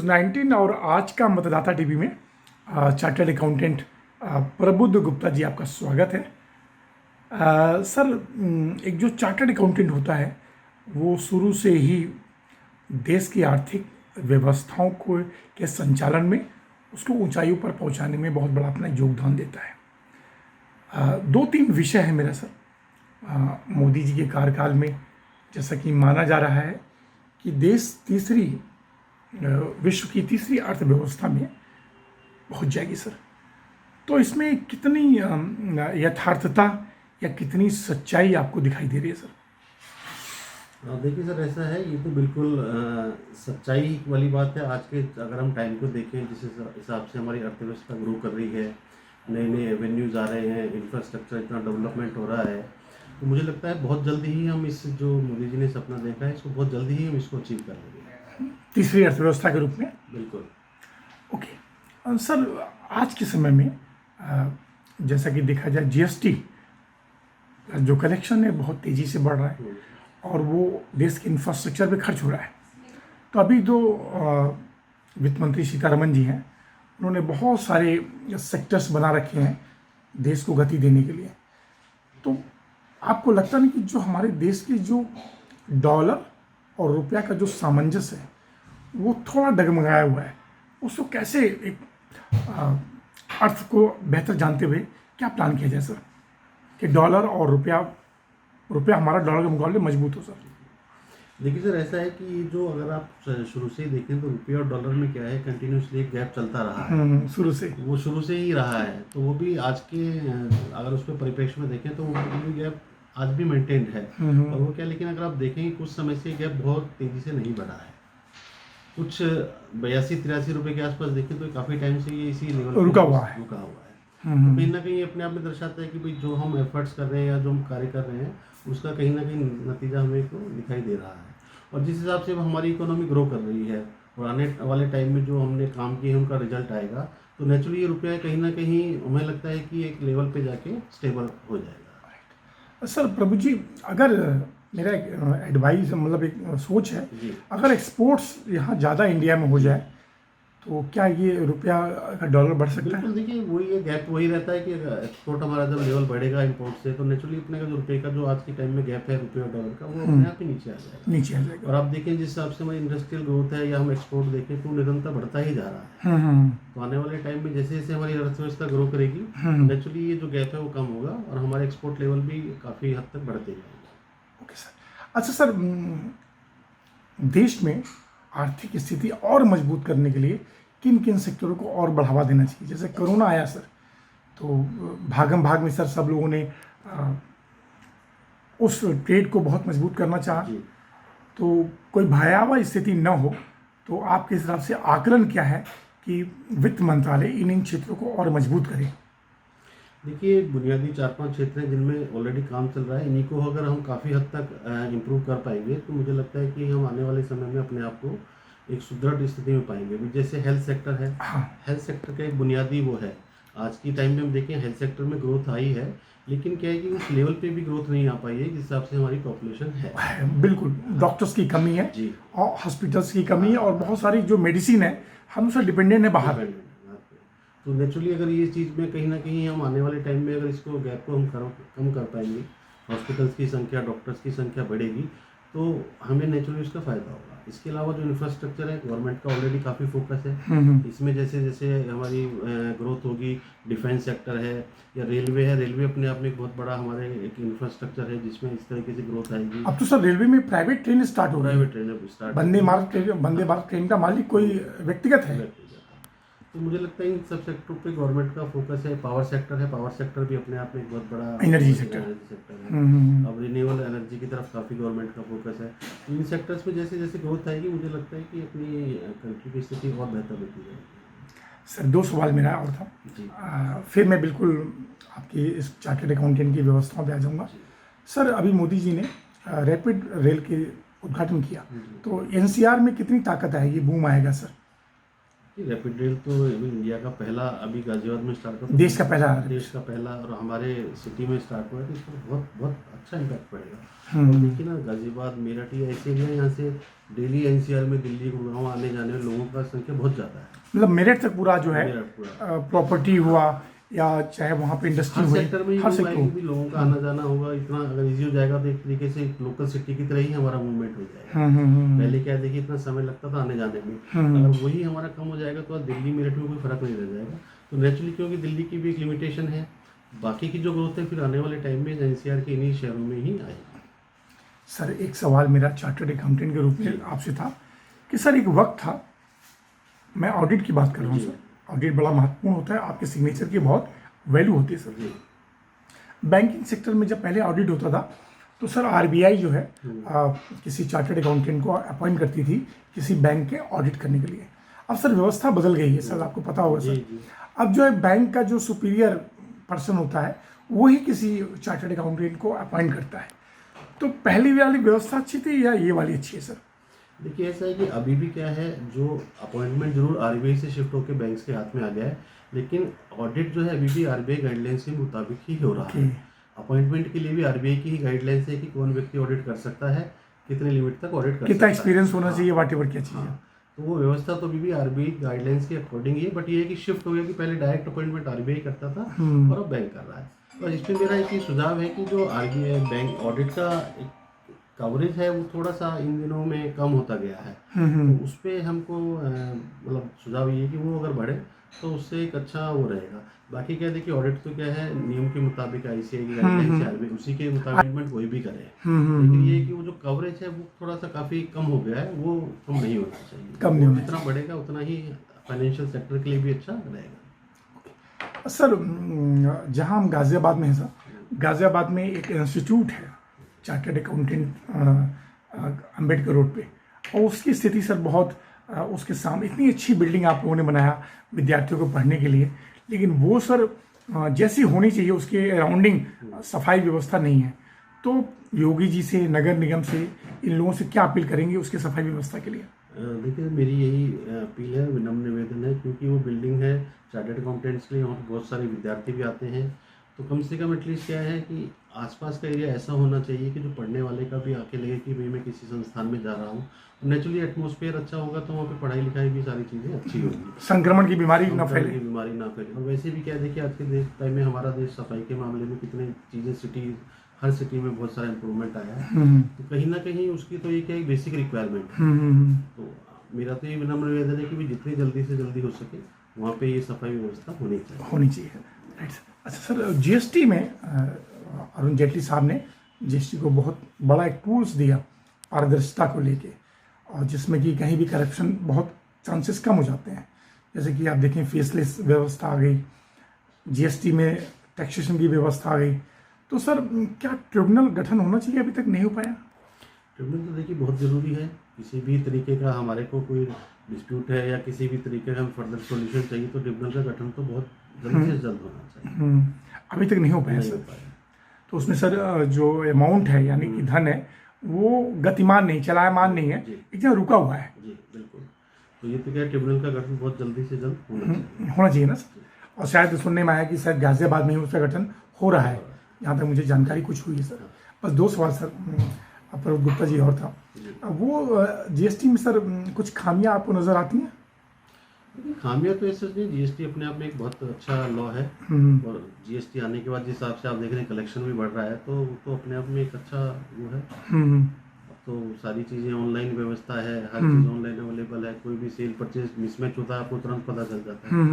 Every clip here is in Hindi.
न्यूज़ 19 और आज का मतदाता टीवी में चार्टर्ड अकाउंटेंट प्रबुद्ध गुप्ता जी आपका स्वागत है। सर, एक जो चार्टर्ड अकाउंटेंट होता है वो शुरू से ही देश की आर्थिक व्यवस्थाओं को के संचालन में उसको ऊंचाइयों पर पहुंचाने में बहुत बड़ा अपना योगदान देता है। दो तीन विषय है मेरा सर। मोदी जी के कार्यकाल में जैसा कि माना जा रहा है कि देश विश्व की तीसरी अर्थव्यवस्था में पहुंच जाएगी सर। तो इसमें कितनी यथार्थता या कितनी सच्चाई आपको दिखाई दे रही है सर? देखिए सर, ऐसा है, ये तो बिल्कुल सच्चाई वाली बात है। आज के अगर हम टाइम को देखें, जिस हिसाब से हमारी अर्थव्यवस्था ग्रो कर रही है, नए नए एवेन्यूज़ आ रहे हैं, इंफ्रास्ट्रक्चर इतना डेवलपमेंट हो रहा है, तो मुझे लगता है बहुत जल्दी ही हम इस जो मोदी जी ने सपना देखा है, इसको बहुत जल्दी ही हम इसको अचीव कर लेंगे तीसरी अर्थव्यवस्था के रूप में। बिल्कुल। ओके सर, आज के समय में जैसा कि देखा जाए जीएसटी जो कलेक्शन है बहुत तेज़ी से बढ़ रहा है और वो देश के इंफ्रास्ट्रक्चर पे खर्च हो रहा है। तो अभी जो वित्त मंत्री सीतारमन जी हैं, उन्होंने बहुत सारे सेक्टर्स बना रखे हैं देश को गति देने के लिए। तो आपको लगता नहीं कि जो हमारे देश की जो डॉलर और रुपया का जो सामंजस्य है वो थोड़ा डगमगाया हुआ है, उसको कैसे एक अर्थ को बेहतर जानते हुए क्या प्लान किया जाए सर कि डॉलर और रुपया हमारा डॉलर के मुकाबले मजबूत हो सर? देखिए सर, ऐसा है कि जो अगर आप शुरू से ही देखें तो रुपये और डॉलर में क्या है, कंटिन्यूसली एक गैप चलता रहा है। शुरू से ही रहा है। तो वो भी आज के अगर उस पर परिप्रेक्ष्य में देखें तो वो गैप आज भी मेंटेन्ड है। और वो क्या, लेकिन अगर आप देखें कुछ समय से गैप बहुत तेज़ी से नहीं बढ़ा है। कुछ 82-83 रुपये के आसपास देखें तो काफ़ी टाइम से ये इसी लेवल रुका हुआ है। तो कहीं ना कहीं अपने आप में दर्शाता है कि भाई जो हम एफर्ट्स कर रहे हैं या जो हम कार्य कर रहे हैं उसका कहीं ना कहीं नतीजा हमें को दिखाई दे रहा है। और जिस हिसाब से हमारी इकोनॉमी ग्रो कर रही है और आने वाले टाइम में जो हमने काम किए हैं उनका रिजल्ट आएगा, तो नेचुरली ये रुपया कहीं ना कहीं हमें लगता है कि एक लेवल पे जाके स्टेबल हो जाएगा। सर प्रभु जी, अगर मेरा एक एडवाइस मतलब एक सोच है, अगर एक्सपोर्ट्स यहाँ ज़्यादा इंडिया में हो जाए तो क्या ये रुपया का डॉलर बढ़ सकता है? बिल्कुल। देखिए वही है, गैप वही रहता है कि एक्सपोर्ट हमारा जब लेवल बढ़ेगा इंपोर्ट से, तो नेचुरली अपने का जो रुपये का जो आज के टाइम में गैप है रुपये और डॉलर का, वो अपने आप ही नीचे आ जाएगा। और आप देखें जिस हिसाब से हमारी इंडस्ट्रियल ग्रोथ है या हम एक्सपोर्ट देखें तो निरंतर बढ़ता ही जा रहा है। तो आने वाले टाइम में जैसे जैसे हमारी अर्थव्यवस्था ग्रो करेगी, नेचुरली ये जो गैप है वो कम होगा और हमारे एक्सपोर्ट लेवल भी काफ़ी हद तक बढ़ते जाएंगे। Okay sir. अच्छा सर, देश में आर्थिक स्थिति और मजबूत करने के लिए किन किन सेक्टरों को और बढ़ावा देना चाहिए? जैसे कोरोना आया सर, तो भागम भाग में सर सब लोगों ने उस ट्रेड को बहुत मजबूत करना चाहा। तो कोई भयावह स्थिति न हो तो आपके हिसाब से आकलन क्या है कि वित्त मंत्रालय इन क्षेत्रों को और मजबूत करे? देखिए, बुनियादी 4-5 क्षेत्र हैं जिनमें ऑलरेडी काम चल रहा है। इन्हीं को अगर हम काफ़ी हद तक इम्प्रूव कर पाएंगे तो मुझे लगता है कि हम आने वाले समय में अपने आप को एक सुदृढ़ स्थिति में पाएंगे। जैसे हेल्थ सेक्टर है, हेल्थ सेक्टर का एक बुनियादी वो है। आज की टाइम में हम देखें हेल्थ सेक्टर में ग्रोथ आई है, लेकिन क्या है कि उस लेवल पे भी ग्रोथ नहीं आ पाई है जिस हिसाब से हमारी पॉपुलेशन है। बिल्कुल, डॉक्टर्स की कमी है जी, और हॉस्पिटल्स की कमी है, और बहुत सारी जो मेडिसिन है हम उससे डिपेंडेंट है बाहर। तो नेचुरली अगर ये चीज़ में कहीं ना कहीं हम आने वाले टाइम में अगर इसको गैप को हम कम कर पाएंगे, हॉस्पिटल्स की संख्या, डॉक्टर्स की संख्या बढ़ेगी, तो हमें नेचुरली उसका फ़ायदा होगा। इसके अलावा जो इंफ्रास्ट्रक्चर है, गवर्नमेंट का ऑलरेडी काफ़ी फोकस है इसमें। जैसे जैसे हमारी ग्रोथ होगी, डिफेंस सेक्टर है या रेलवे है, रेलवे अपने आप में एक बहुत बड़ा हमारे एक इंफ्रास्ट्रक्चर है जिसमें इस तरीके से ग्रोथ आएगी। अब तो सर रेलवे में प्राइवेट ट्रेन स्टार्ट हो रही है। Private train start, Vande Bharat train का मालिक कोई व्यक्तिगत है। तो मुझे लगता है इन सब सेक्टरों पे गवर्नमेंट का फोकस है। पावर सेक्टर है, पावर सेक्टर भी अपने आप में एक बहुत बड़ा एनर्जी सेक्टर है। अब रिन्यूएबल एनर्जी की तरफ काफ़ी गवर्नमेंट का फोकस है। इन सेक्टर्स में जैसे जैसे ग्रोथ आएगी, मुझे लगता है कि अपनी कंट्री की स्थिति और बेहतर होती जाएगी। सर, 2 सवाल मेरा और था, फिर मैं बिल्कुल आपकी इस चार्टर्ड अकाउंटेंट की व्यवस्थाओं पर आ जाऊँगा। सर, अभी मोदी जी ने रैपिड रेल के उद्घाटन किया, तो एनसीआर में कितनी ताकत आएगी, बूम आएगा सर? रैपिड रेल तो अभी इंडिया का पहला, अभी गाजियाबाद में स्टार्ट हुआ, देश का पहला। देश का पहला, और हमारे सिटी में स्टार्ट हुआ है, तो इसका बहुत बहुत अच्छा इम्पैक्ट पड़ेगा। और हम्म, देखिए ना, गाजियाबाद, मेरठ, ये ऐसे एरिया, यहाँ से डेली एनसीआर में दिल्ली, गुड़गांव आने जाने वाले लोगों का संख्या बहुत ज़्यादा है। मतलब मेरठ तक पूरा जो है मेरठ पूरा प्रॉपर्टी हुआ या चाहे वहाँ पे इंडस्ट्री हर हुई, सेक्टर में हर ही सेक्टर भी लोगों का आना जाना होगा, इतना अगर इजी हो जाएगा तो एक तरीके से लोकल सिटी की तरह ही हमारा मूवमेंट हो जाएगा। पहले क्या देखिए, इतना समय लगता था आने जाने में, अगर वही हमारा कम हो जाएगा तो दिल्ली मेरठ में कोई फर्क नहीं रह जाएगा। तो नेचुरली, क्योंकि दिल्ली की भी एक लिमिटेशन है, बाकी की जो ग्रोथ है फिर आने वाले टाइम में एनसीआर के इन्हीं शहरों में ही आएगी। सर एक सवाल मेरा चार्टर्ड अकाउंटेंट के रूप में आपसे था कि सर एक वक्त था, मैं ऑडिट की बात कर रहा हूँ जी। सर, ऑडिट बड़ा महत्वपूर्ण होता है, आपके सिग्नेचर की बहुत वैल्यू होती है सर। जी। बैंकिंग सेक्टर में जब पहले ऑडिट होता था तो सर आरबीआई जो है किसी चार्टर्ड अकाउंटेंट को अपॉइंट करती थी किसी बैंक के ऑडिट करने के लिए। अब सर व्यवस्था बदल गई है सर, आपको पता होगा जी, सर। जी। अब जो है बैंक का जो सुपीरियर पर्सन होता है वही किसी चार्टर्ड अकाउंटेंट को अपॉइंट करता है। तो पहली वाली व्यवस्था अच्छी थी या ये वाली अच्छी है सर? देखिए, ऐसा है कि अभी भी क्या है, जो अपॉइंटमेंट जरूर आरबीआई से शिफ्ट होकर बैंक्स के हाथ में आ गया है, लेकिन ऑडिट जो है अभी भी आरबीआई गाइडलाइंस के मुताबिक ही हो रहा है। अपॉइंटमेंट के लिए भी आरबीआई की ही गाइडलाइंस है कि कौन व्यक्ति ऑडिट कर सकता है, कितने लिमिट तक ऑडिट कर सकता है, कितना एक्सपीरियंस होना चाहिए, वाट एवर क्या चीज़ है। तो वो व्यवस्था तो अभी भी आरबीआई गाइडलाइंस के अकॉर्डिंग ही है, बट ये है कि शिफ्ट हो गया कि पहले डायरेक्ट अपॉइंटमेंट आरबीआई करता था और अब बैंक कर रहा है। तो इसमें मेरा एक ही सुझाव है कि जो आरबीआई बैंक ऑडिट का कवरेज है वो थोड़ा सा इन दिनों में कम होता गया है, तो उस पर हमको मतलब सुझाव ये है कि वो अगर बढ़े तो उससे एक अच्छा वो रहेगा। बाकी क्या देखिए, ऑडिट तो क्या है, नियम के मुताबिक आईसीआई की गाइडलाइंस है, आरबीआई उसी के मुताबिक कोई भी करे, लेकिन ये है कि वो जो कवरेज है वो थोड़ा सा काफ़ी कम हो गया है, वो कम नहीं होना चाहिए। कम नहीं होना जितना बढ़ेगा उतना ही फाइनेंशियल सेक्टर के लिए भी अच्छा रहेगा। सर जहाँ हम गाज़ियाबाद में हैं सर, गाज़ियाबाद में एक इंस्टीट्यूट है चार्टर्ड अकाउंटेंट अम्बेडकर रोड पे, और उसकी स्थिति सर बहुत उसके सामने इतनी अच्छी बिल्डिंग आप लोगों ने बनाया विद्यार्थियों को पढ़ने के लिए, लेकिन वो सर जैसी होनी चाहिए उसके अराउंडिंग सफाई व्यवस्था नहीं है। तो योगी जी से, नगर निगम से, इन लोगों से क्या अपील करेंगे उसके सफाई व्यवस्था के लिए? देखिए, मेरी यही अपील है, विनम्र निवेदन है, क्योंकि वो बिल्डिंग है चार्टर्ड अकाउंटेंट्स के लिए, वहाँ पर बहुत सारे विद्यार्थी भी आते हैं, तो कम से कम एटलीस्ट क्या है कि आसपास का एरिया ऐसा होना चाहिए कि जो पढ़ने वाले का भी आके लगे कि भाई मैं किसी संस्थान में जा रहा हूँ। नेचुरली एटमॉस्फेयर अच्छा होगा तो वहाँ पे पढ़ाई लिखाई भी सारी चीज़ें अच्छी होगी, संक्रमण की बीमारी ना फैले। की बीमारी ना फैले। और वैसे भी क्या देखिए, आज के टाइम में हमारा देश सफाई के मामले में कितनी चीज़ें, सिटी, हर सिटी में बहुत सारा इम्प्रूवमेंट आया है, तो कहीं ना कहीं उसकी तो ये क्या एक बेसिक रिक्वायरमेंट है। तो मेरा तो ये विनम्र निवेदन है कि भी जितनी जल्दी से जल्दी हो सके वहाँ पे ये सफाई व्यवस्था होनी चाहिए। राइट। अच्छा सर, जीएसटी में अरुण जेटली साहब ने जीएसटी को बहुत बड़ा एक टूल्स दिया पारदर्शिता को लेके, और जिसमें कि कहीं भी करप्शन बहुत चांसेस कम हो जाते हैं। जैसे कि आप देखें फेसलेस व्यवस्था आ गई, जीएसटी में टैक्सेशन की व्यवस्था आ गई। तो सर क्या ट्रिब्यूनल गठन होना चाहिए, अभी तक नहीं हो पाया? ट्रिब्यूनल तो देखिए बहुत ज़रूरी है, किसी भी तरीके का हमारे को कोई डिस्प्यूट है या किसी भी तरीके का हम फर्दर सॉल्यूशन चाहिए तो ट्रिब्यूनल का गठन तो बहुत जल्द से जल्द होना चाहिए। अभी तक नहीं हो पाया सर। तो उसमें सर जो अमाउंट है यानी कि धन है वो गतिमान नहीं, चलायमान नहीं है, एक जगह रुका हुआ है। जी बिल्कुल। तो ये तो क्या, ट्रिब्यूनल का गठन बहुत जल्दी से जल्द होना चाहिए ना सर। और शायद सुनने में आया कि शायद गाजियाबाद में ही उसका गठन हो रहा है, यहाँ तक मुझे जानकारी कुछ हुई है सर। बस दो सवाल सर प्रभु गुप्ता जी और था, वो जीएसटी में सर कुछ खामियां आपको नजर आती हैं? खामियां तो ऐसे नहीं, जीएसटी अपने आप में एक बहुत अच्छा लॉ है, और जीएसटी आने के बाद जिस हिसाब से आप देख रहे हैं कलेक्शन भी बढ़ रहा है, तो अपने आप में एक अच्छा वो है। तो सारी चीज़ें ऑनलाइन व्यवस्था है, हर चीज़ ऑनलाइन अवेलेबल है, कोई भी सेल परचेज मिसमैच होता है आपको तुरंत पता चल जाता है।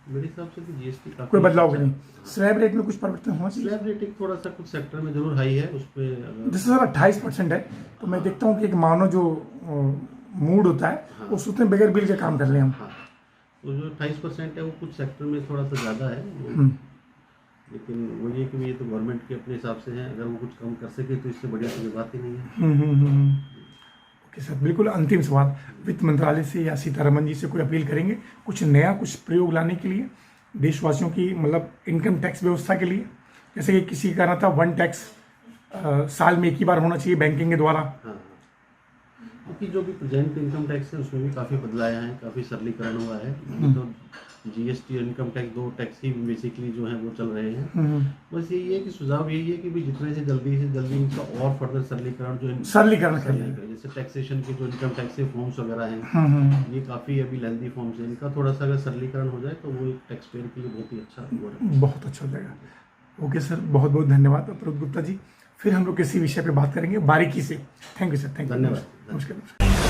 मेरे हिसाब से तो जीएसटी का कोई बदलाव नहीं। स्लैब रेट में कुछ परिवर्तन होना चाहिए? स्लैब रेट थोड़ा सा कुछ सेक्टर में जरूर हाई है, उस पर जैसे सर 28% है, तो मैं देखता हूँ कि एक मानो जो मूड होता है उस उतने बगैर बिल के काम कर लें हम। हाँ, तो जो 28% है वो कुछ सेक्टर में थोड़ा सा ज़्यादा है, लेकिन वो ये कि ये तो गवर्नमेंट के अपने हिसाब से है, अगर वो कुछ कम कर सके तो इससे बढ़िया तो बात ही नहीं है। ओके सर, बिल्कुल अंतिम सवाल, वित्त मंत्रालय से या सीतारमन जी से कोई अपील करेंगे कुछ नया, कुछ प्रयोग लाने के लिए देशवासियों की, मतलब इनकम टैक्स व्यवस्था के लिए? जैसे कि किसी का ना था वन टैक्स साल में एक ही बार होना चाहिए बैंकिंग के द्वारा। हाँ, क्योंकि जो भी प्रेजेंट इनकम टैक्स है उसमें भी काफ़ी बदलाव हैं, काफ़ी सरलीकरण हुआ है। अभी तो जीएसटी और इनकम टैक्स, 2 टैक्स ही बेसिकली जो है वो चल रहे हैं। बस यही है कि सुझाव यही है कि भाई जितने से जल्दी इनका और फर्दर सरलीकरण सरलीकरण करिए। जैसे टैक्सेशन के जो इनकम टैक्स के फॉर्म्स वगैरह हैं, ये काफ़ी अभी लेंथी फॉर्म्स हैं, इनका थोड़ा सा अगर सरलीकरण हो जाए तो वो एक टैक्स पेयर के लिए बहुत ही अच्छा हो। बहुत अच्छा हो जाएगा। ओके सर, बहुत बहुत धन्यवाद अप्रोत गुप्ता जी। फिर हम लोग किसी विषय पे बात करेंगे बारीकी से। Thank you sir, thank you. धन्यवाद। नमस्कार।